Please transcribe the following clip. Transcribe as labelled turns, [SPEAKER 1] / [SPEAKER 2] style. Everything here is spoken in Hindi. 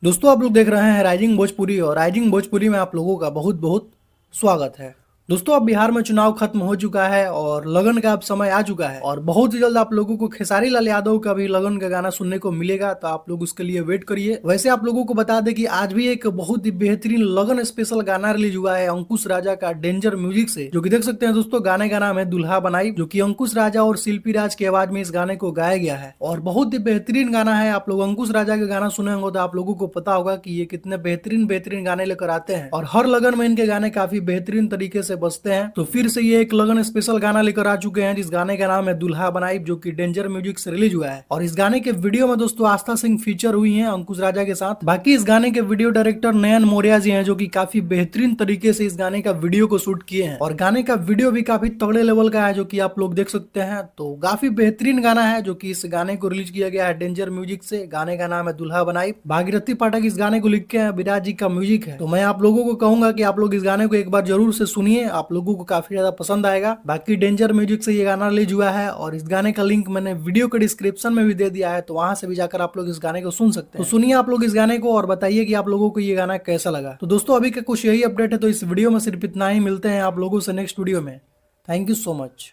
[SPEAKER 1] दोस्तों आप लोग देख रहे हैं राइजिंग भोजपुरी और राइजिंग भोजपुरी में आप लोगों का बहुत बहुत स्वागत है। दोस्तों अब बिहार में चुनाव खत्म हो चुका है और लगन का अब समय आ चुका है और बहुत ही जल्द आप लोगों को खेसारी लाल यादव का भी लगन का गाना सुनने को मिलेगा, तो आप लोग उसके लिए वेट करिए। वैसे आप लोगों को बता दें कि आज भी एक बहुत ही बेहतरीन लगन स्पेशल गाना रिलीज हुआ है अंकुश राजा का डेंजर म्यूजिक से, जो कि देख सकते हैं दोस्तों। गाने का नाम है दुल्हा बनाई, जो कि अंकुश राजा और शिल्पी राज की आवाज में इस गाने को गाया गया है और बहुत ही बेहतरीन गाना है। आप लोग अंकुश राजा के गाना सुने होंगे तो आप लोगों को पता होगा कि ये कितने बेहतरीन बेहतरीन गाने लेकर आते हैं और हर लगन में इनके गाने काफी बेहतरीन तरीके से बजते हैं। तो फिर से ये एक लगन स्पेशल गाना लेकर आ चुके हैं, जिस गाने का नाम है दुल्हा बनाई, जो कि डेंजर म्यूजिक से रिलीज हुआ है। और इस गाने के वीडियो में दोस्तों आस्था सिंह फीचर हुई हैं अंकुश राजा के साथ। बाकी इस गाने के वीडियो डायरेक्टर नयन मौर्य जी हैं, जो कि काफी बेहतरीन तरीके से इस गाने का वीडियो को शूट किए हैं और गाने का वीडियो भी काफी तगड़े लेवल का है, जो कि आप लोग देख सकते हैं। तो काफी बेहतरीन गाना है, जो कि इस गाने को रिलीज किया गया है डेंजर म्यूजिक से। गाने का नाम है दुल्हा बनाई। भागीरथी पाठक इस गाने को लिखे हैं, विराज जी का म्यूजिक है। तो मैं आप लोगों को कहूंगा कि आप लोग इस गाने को एक बार जरूर से सुनिए, आप लोगों को काफी ज्यादा पसंद आएगा। बाकी डेंजर म्यूजिक से ये गाना रिलीज हुआ है और इस गाने का लिंक मैंने वीडियो के डिस्क्रिप्शन में भी दे दिया है, तो वहां से भी जाकर आप लोग इस गाने को सुन सकते हैं। तो सुनिए आप लोग इस गाने को और बताइए कि आप लोगों को ये गाना कैसा लगा। तो दोस्तों अभी का कुछ यही अपडेट है, तो इस वीडियो में सिर्फ इतना ही। मिलते हैं आप लोगों से नेक्स्ट वीडियो में। Thank you so much.